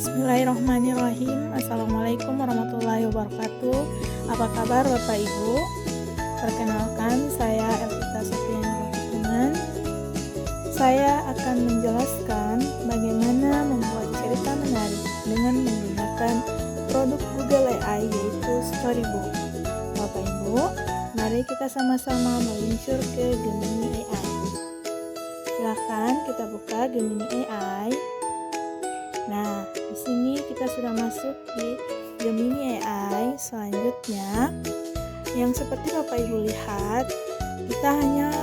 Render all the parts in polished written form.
Bismillahirrahmanirrahim. Assalamualaikum warahmatullahi wabarakatuh. Apa kabar Bapak Ibu? Perkenalkan, saya Elvita Sofiani Rofikungan. Saya akan menjelaskan bagaimana membuat cerita menarik dengan menggunakan produk Google AI, yaitu Storybook. Bapak Ibu, mari kita sama-sama meluncur ke Gemini AI. Silakan kita buka Gemini AI. Nah, di sini kita sudah masuk di Gemini AI. Selanjutnya, yang seperti Bapak Ibu lihat, kita hanya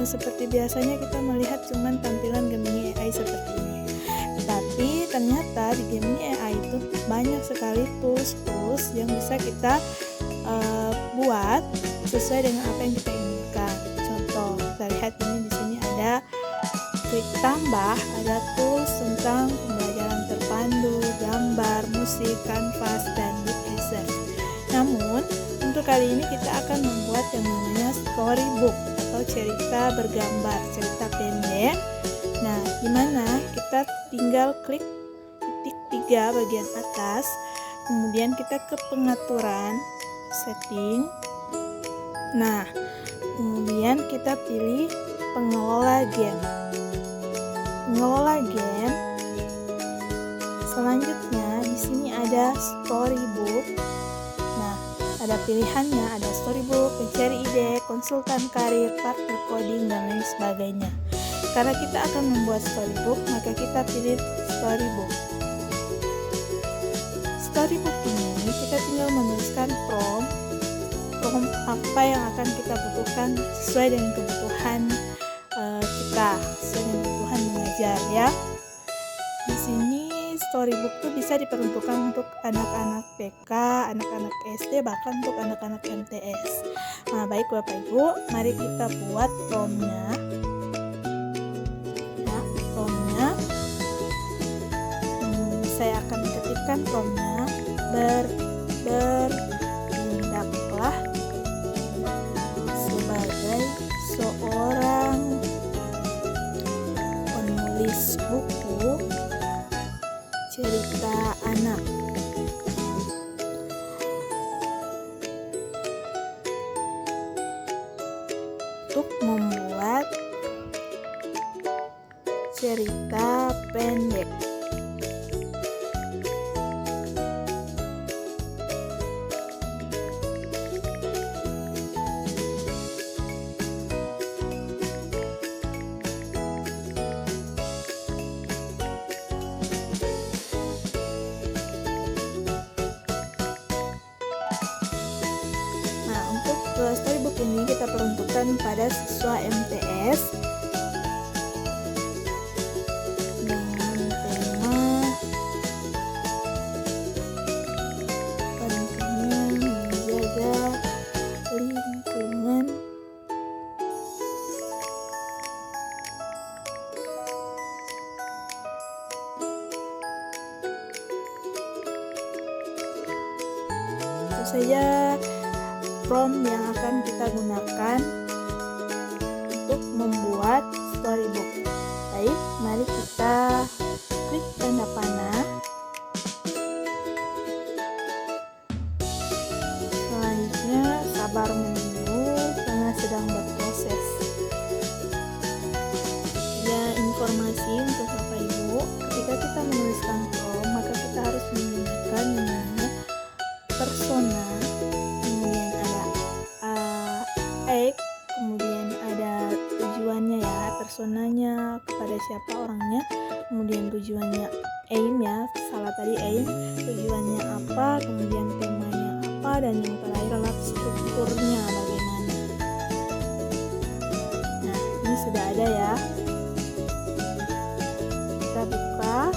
seperti biasanya kita melihat cuman tampilan Gemini AI seperti ini. Tetapi ternyata di Gemini AI itu banyak sekali tools yang bisa kita buat sesuai dengan apa yang kita inginkan. Contoh, kita lihat ini di sini ada klik tambah, ada tools tentang pembelajaran terpandu, gambar, musik, kanvas, dan book research. Namun, untuk kali ini kita akan membuat yang namanya storybook atau cerita bergambar, cerita pendek. Nah, gimana? Kita tinggal klik titik 3 bagian atas, kemudian kita ke pengaturan, setting. Nah, kemudian kita pilih pengelola game. Pengelola game. Selanjutnya di sini ada storybook. Nah, ada pilihannya, ada storybook, pencari ide, konsultan karir, partner coding, dan lain sebagainya. Karena kita akan membuat storybook, maka kita pilih storybook. Storybook ini kita tinggal menuliskan prompt apa yang akan kita butuhkan sesuai dengan kebutuhan kita, sesuai dengan kebutuhan mengajar ya. Di sini storybook itu bisa diperuntukkan untuk anak-anak TK, anak-anak SD, bahkan untuk anak-anak MTS. Nah, baik Bapak Ibu, mari kita buat prompt-nya. Ya, prompt-nya. Saya akan ketikkan prompt-nya, bertindaklah sebagai seorang penulis buku cerita anak. Untuk membuat cerita pendek. Storybook ini kita peruntukkan pada siswa MTS dengan tema pentingnya menjaga lingkungan itu saja prompt yang akan kita gunakan untuk membuat storybook. Baik, mari kita klik tanda panah. Selanjutnya sabar menunggu karena sedang berproses. Ya, informasi untuk Bapak Ibu, ketika kita menuliskan prompt, maka kita harus menggunakan namanya persona. Kemudian ada tujuannya ya, personanya kepada siapa orangnya, kemudian tujuannya aim ya, salah tadi aim, tujuannya apa, kemudian temanya apa, dan yang terakhir adalah strukturnya bagaimana. Nah, ini sudah ada ya, kita buka.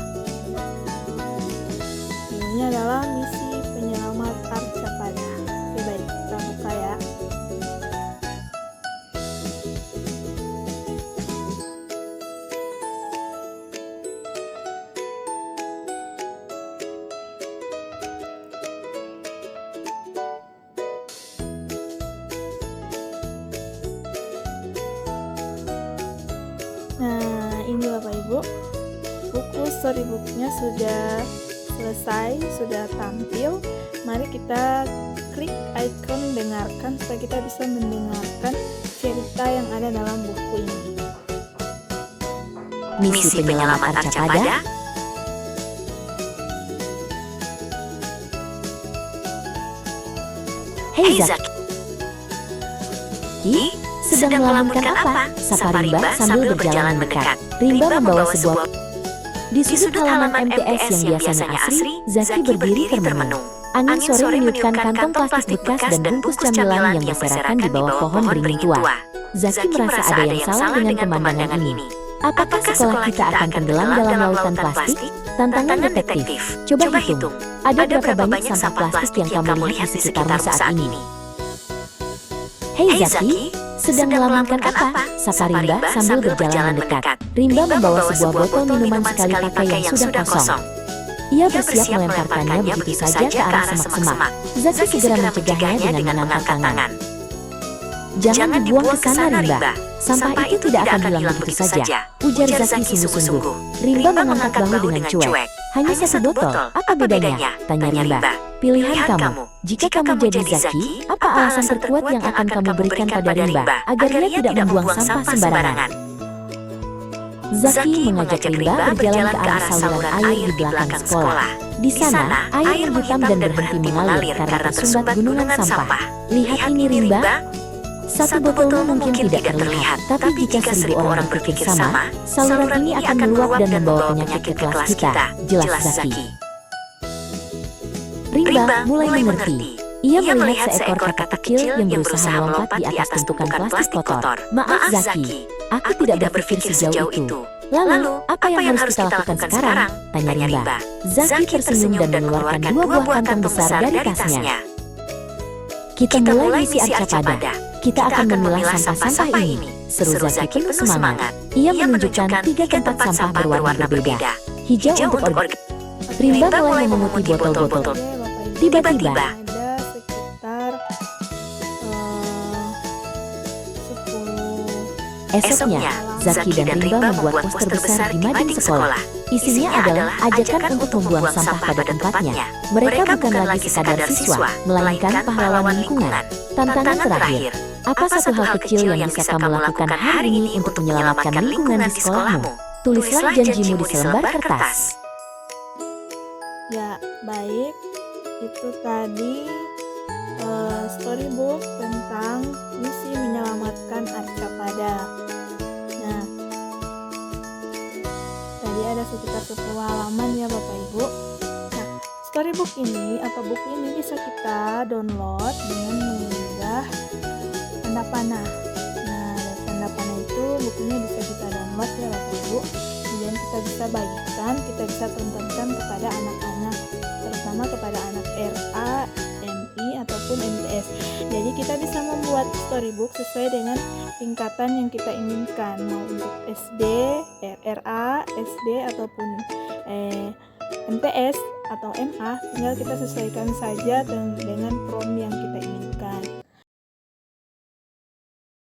Ini adalah misi penyelamat Arcapada. Oke, baik, kita buka ya. Nah, ini Bapak Ibu, buku storybooknya sudah selesai, sudah tampil. Mari kita klik icon dengarkan supaya kita bisa mendengarkan cerita yang ada dalam buku ini. Misi penyelamat Arcapada. Hei Zaki, sedang melamunkan apa? Sapa Rimba sambil berjalan mendekat. Rimba membawa sebuah... Di sudut halaman MTS yang biasanya asri, Zaki berdiri termenung. Angin sore meniupkan kantong plastik bekas dan bungkus camilan yang berserakan di bawah pohon beringin tua. Zaki merasa ada yang salah dengan pemandangan ini. Apakah sekolah kita akan tenggelam dalam lautan plastik? Tantangan detektif. Coba hitung, ada berapa banyak sampah plastik yang kamu lihat di sekitarmu saat ini? Hei Zaki, sedang melamunkan apa? Sapa Rimba sambil berjalan mendekat. Rimba membawa sebuah botol minuman sekali pakai yang sudah kosong. Ia bersiap melemparkannya begitu saja ke arah semak-semak. Zaki segera mencegahnya dengan mengangkat tangan. Jangan dibuang ke sana, Rimba. Sampah itu tidak akan hilang begitu saja, ujar Zaki sungguh-sungguh. Rimba mengangkat bahu dengan cuek. Hanya satu botol, apa bedanya? Tanya Rimba. Pilihan kamu. Jika kamu jadi Zaki, apa alasan terkuat yang akan kamu berikan pada Rimba agar ia tidak membuang sampah sembarangan? Zaki mengajak Rimba berjalan ke arah saluran air di belakang sekolah. Di sana, air hitam dan berhenti mengalir karena tersumbat gunungan sampah. Lihat ini Rimba. Satu botolmu mungkin tidak terlihat, tapi jika 1000 orang berpikir sama, saluran ini akan meluap dan membawa penyakit ke kelas kita, jelas Zaki. Rimba mulai mengerti. Ia melihat seekor kakak kecil yang berusaha melompat di atas tumpukan plastik kotor. Maaf Zaki, aku tidak berpikir sejauh itu. Lalu, apa yang harus kita lakukan sekarang? Tanya Rimba. Zaki tersenyum dan mengeluarkan 2 buah kantong besar dari tasnya. Kita mulai misi Arcapada. Kita akan memilah sampah-sampah ini, seru Zaki penuh semangat. Ia menunjukkan 3 tempat sampah berwarna berbeda. Hijau untuk organik. Rimba mulai memunguti botol-botol. Tiba-tiba, ada sekitar 10. esoknya, Zaki dan Rimba membuat poster besar di mading sekolah. Isinya adalah ajakan untuk membuang sampah pada tempatnya. Mereka bukan lagi sekadar siswa, melainkan pahlawan lingkungan. Tantangan terakhir. Apa satu hal kecil yang bisa kamu lakukan hari ini untuk menyelamatkan lingkungan di sekolahmu? Tulislah janjimu di selembar kertas. Ya, baik. Itu tadi storybook tentang misi menyelamatkan Arcapada. Nah, tadi ada sekitar 10 halaman ya Bapak Ibu. Nah, storybook ini atau buku ini bisa kita download dengan mengunggah tanda panah. Nah, dari tanda panah itu bukunya bisa kita download ya Bapak Ibu. Kemudian kita bisa bagikan, kita bisa tontonkan kepada anak-anak, terutama kepada anak RA, MI ataupun MTS. Jadi kita bisa membuat storybook sesuai dengan tingkatan yang kita inginkan, mau untuk SD, RA, SD ataupun MTS atau MA, tinggal kita sesuaikan saja dengan prompt yang kita inginkan.